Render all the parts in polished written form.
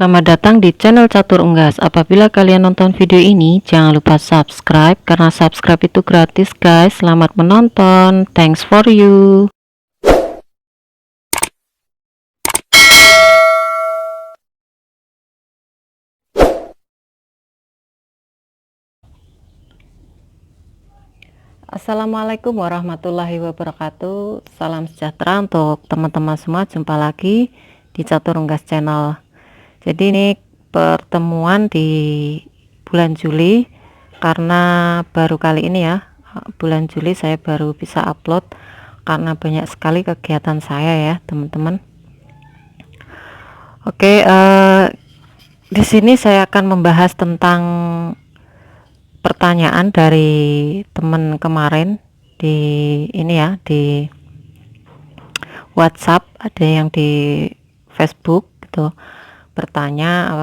Selamat datang di channel Catur Unggas. Apabila kalian nonton video ini, jangan lupa subscribe karena subscribe itu gratis, guys. Selamat menonton. Thanks for you. Assalamualaikum warahmatullahi wabarakatuh. Salam sejahtera untuk teman-teman semua. Jumpa lagi di Catur Unggas channel. Jadi ini pertemuan di bulan Juli, karena baru kali ini ya, bulan Juli saya baru bisa upload karena banyak sekali kegiatan saya ya teman-teman. Oke, di sini saya akan membahas tentang pertanyaan dari teman kemarin di ini ya, di WhatsApp, ada yang di Facebook gitu, bertanya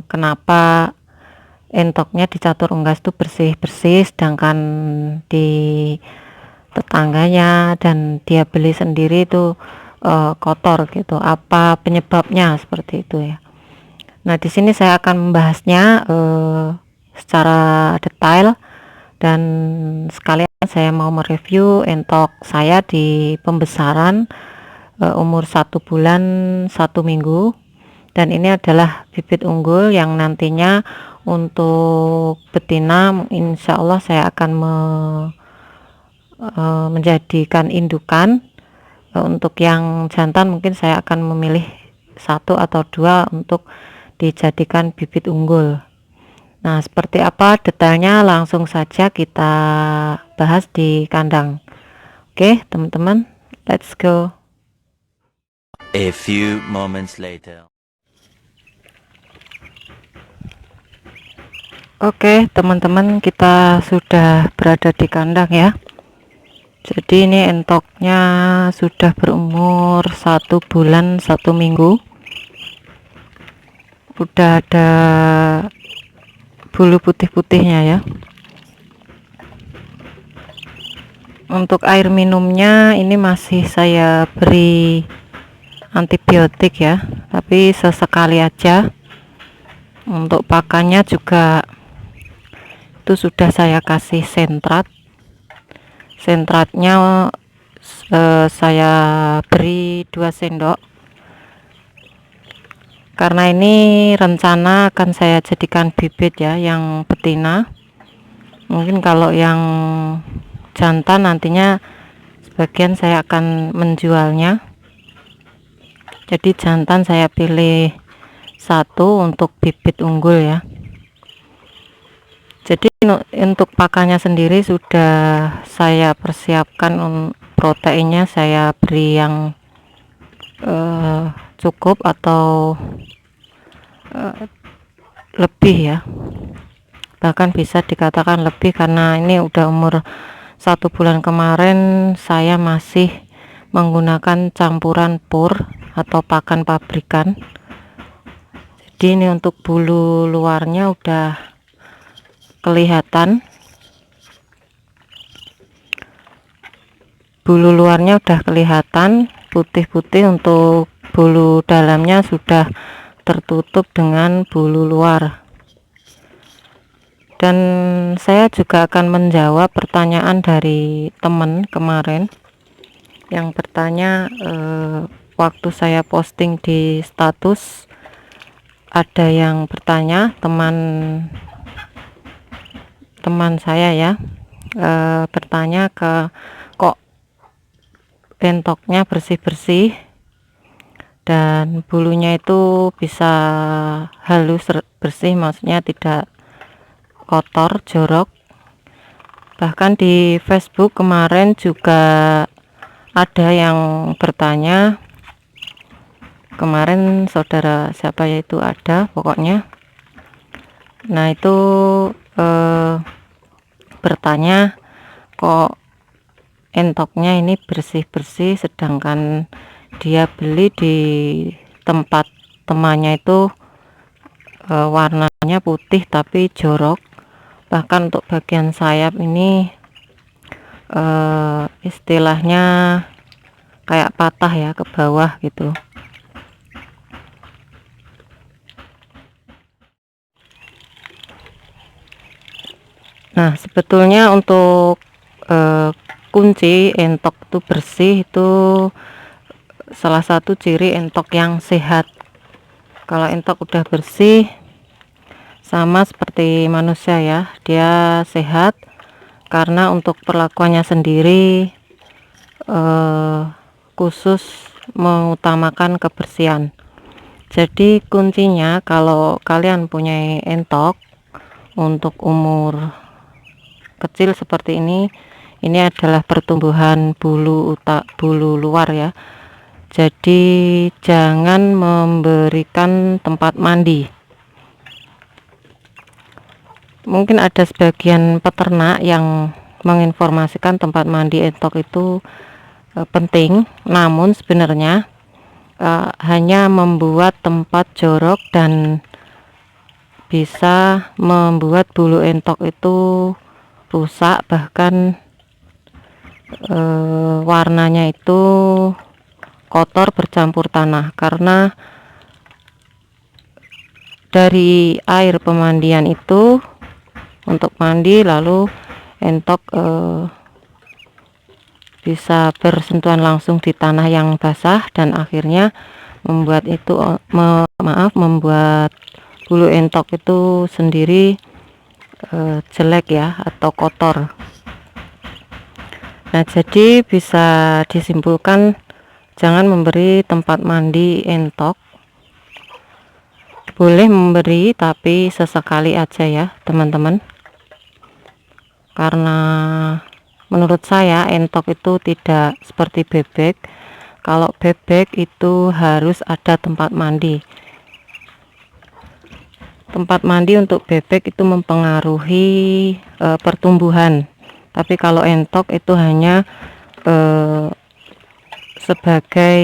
kenapa entoknya di Catur Unggas itu bersih-bersih sedangkan di tetangganya dan dia beli sendiri itu kotor gitu, apa penyebabnya seperti itu ya. Nah, di sini saya akan membahasnya secara detail, dan sekalian saya mau mereview entok saya di pembesaran umur 1 bulan 1 minggu, dan ini adalah bibit unggul yang nantinya untuk betina insya Allah saya akan menjadikan indukan. Untuk yang jantan mungkin saya akan memilih 1 atau 2 untuk dijadikan bibit unggul. Nah, seperti apa detailnya langsung saja kita bahas di kandang. Oke teman-teman, let's go. A few moments later. Oke teman-teman, kita sudah berada di kandang ya. Jadi ini entoknya sudah berumur 1 bulan 1 minggu. Udah ada bulu putih-putihnya ya. Untuk air minumnya ini masih saya beri antibiotik ya, tapi sesekali aja. Untuk pakannya juga itu sudah saya kasih sentrat. Sentratnya saya beri 2 sendok, karena ini rencana akan saya jadikan bibit ya, yang betina. Mungkin kalau yang jantan nantinya sebagian saya akan menjualnya. Jadi jantan saya pilih 1 untuk bibit unggul ya. Jadi untuk pakannya sendiri sudah saya persiapkan, proteinnya saya beri yang cukup atau lebih ya, bahkan bisa dikatakan lebih, karena ini udah umur 1 bulan. Kemarin saya masih menggunakan campuran pur atau pakan pabrikan. Jadi ini untuk bulu luarnya udah kelihatan, putih-putih. Untuk bulu dalamnya sudah tertutup dengan bulu luar. Dan saya juga akan menjawab pertanyaan dari teman kemarin yang bertanya, waktu saya posting di status ada yang bertanya, teman saya ya, bertanya kok entoknya bersih-bersih dan bulunya itu bisa halus bersih, maksudnya tidak kotor jorok. Bahkan di Facebook kemarin juga ada yang bertanya, kemarin saudara siapa ya itu ada pokoknya. Nah itu bertanya kok entoknya ini bersih-bersih sedangkan dia beli di tempat temannya itu warnanya putih tapi jorok. Bahkan untuk bagian sayap ini istilahnya kayak patah ya ke bawah gitu. Nah, sebetulnya untuk kunci entok itu bersih itu salah satu ciri entok yang sehat. Kalau entok udah bersih, sama seperti manusia ya, dia sehat karena untuk perlakuannya sendiri khusus mengutamakan kebersihan. Jadi kuncinya kalau kalian punya entok untuk umur kecil seperti ini adalah pertumbuhan bulu luar ya. Jadi jangan memberikan tempat mandi. Mungkin ada sebagian peternak yang menginformasikan tempat mandi entok itu penting, namun sebenarnya hanya membuat tempat jorok dan bisa membuat bulu entok itu rusak, bahkan warnanya itu kotor bercampur tanah karena dari air pemandian itu untuk mandi lalu entok bisa bersentuhan langsung di tanah yang basah dan akhirnya membuat itu membuat bulu entok itu sendiri jelek ya atau kotor. Nah, jadi bisa disimpulkan jangan memberi tempat mandi entok. Boleh memberi tapi sesekali aja ya teman-teman, karena menurut saya entok itu tidak seperti bebek. Kalau bebek itu harus ada tempat mandi. Tempat mandi untuk bebek itu mempengaruhi pertumbuhan, tapi kalau entok itu hanya sebagai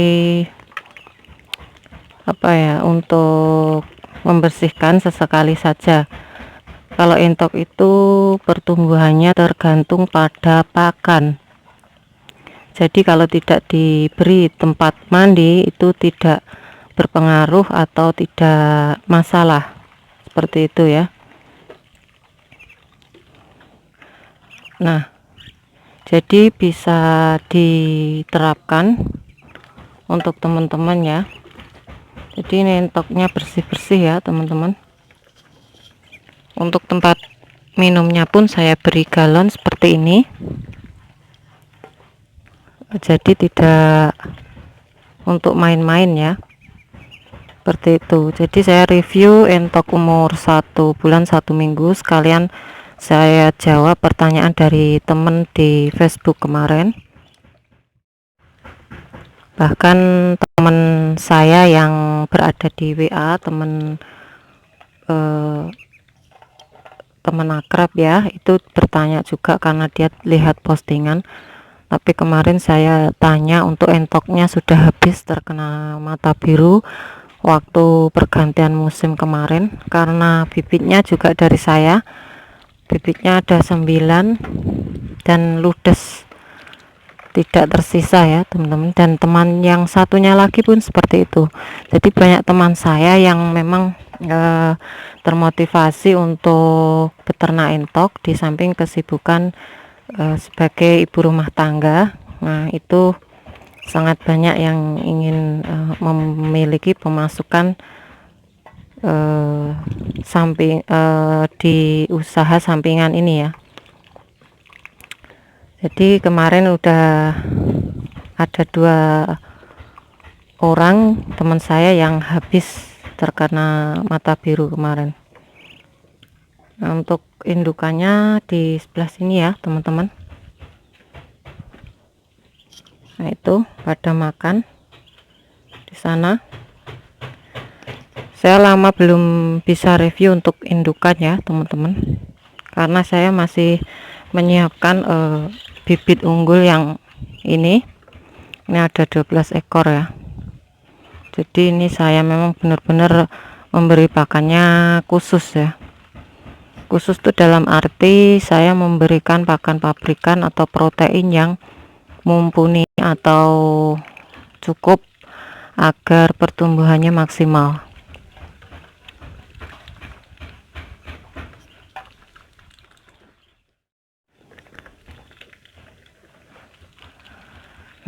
apa ya, untuk membersihkan sesekali saja. Kalau entok itu pertumbuhannya tergantung pada pakan. Jadi kalau tidak diberi tempat mandi itu tidak berpengaruh atau tidak masalah, seperti itu ya. Nah, jadi bisa diterapkan untuk teman-teman ya. Jadi ini entoknya bersih-bersih ya teman-teman. Untuk tempat minumnya pun saya beri galon seperti ini, jadi tidak untuk main-main ya, seperti itu. Jadi saya review entok umur 1 bulan 1 minggu, sekalian saya jawab pertanyaan dari temen di Facebook kemarin. Bahkan teman saya yang berada di WA, teman akrab ya, itu bertanya juga karena dia lihat postingan. Tapi kemarin saya tanya untuk entoknya sudah habis terkena mata biru waktu pergantian musim kemarin, karena bibitnya juga dari saya. Bibitnya ada 9 dan ludes, tidak tersisa ya teman-teman. Dan teman yang satunya lagi pun seperti itu. Jadi banyak teman saya yang memang termotivasi untuk beternak entok di samping kesibukan sebagai ibu rumah tangga. Nah, itu sangat banyak yang ingin memiliki pemasukan samping di usaha sampingan ini ya. Jadi kemarin udah ada 2 orang teman saya yang habis terkena mata biru kemarin. Nah, untuk indukannya di sebelah sini ya teman-teman. Nah, itu pada makan di sana. Saya lama belum bisa review untuk indukan ya teman-teman, karena saya masih menyiapkan bibit unggul yang ini ada 12 ekor ya. Jadi ini saya memang benar-benar memberi pakannya khusus ya. Khusus itu dalam arti saya memberikan pakan pabrikan atau protein yang mumpuni atau cukup agar pertumbuhannya maksimal.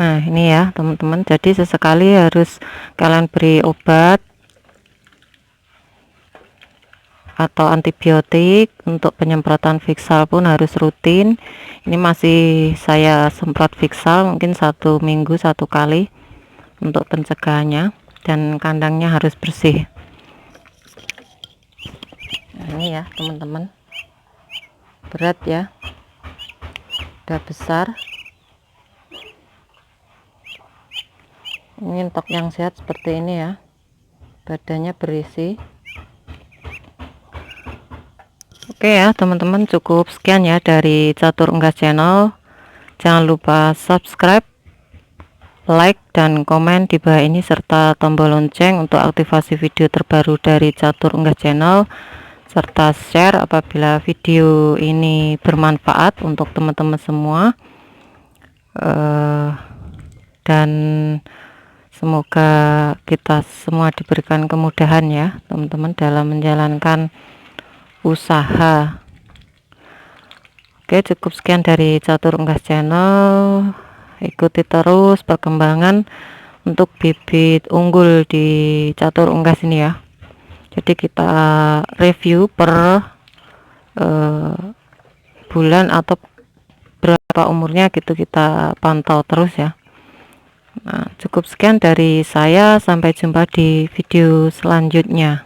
Nah, ini ya teman-teman, jadi sesekali harus kalian beri obat atau antibiotik. Untuk penyemprotan Fiksal pun harus rutin. Ini masih saya semprot Fiksal mungkin 1 minggu 1 kali untuk pencegahannya, dan kandangnya harus bersih. Nah, ini ya teman-teman, berat ya, udah besar. Ini entok yang sehat seperti ini ya, badannya berisi. Oke ya teman-teman, cukup sekian ya dari Catur Unggas Channel. Jangan lupa subscribe, like, dan komen di bawah ini, serta tombol lonceng untuk aktivasi video terbaru dari Catur Unggas Channel, serta share apabila video ini bermanfaat untuk teman-teman semua. Dan semoga kita semua diberikan kemudahan ya teman-teman dalam menjalankan usaha. Oke, cukup sekian dari Catur Unggas Channel. Ikuti terus perkembangan untuk bibit unggul di Catur Unggas ini ya. Jadi kita review per bulan atau berapa umurnya gitu, kita pantau terus ya. Nah, cukup sekian dari saya, sampai jumpa di video selanjutnya.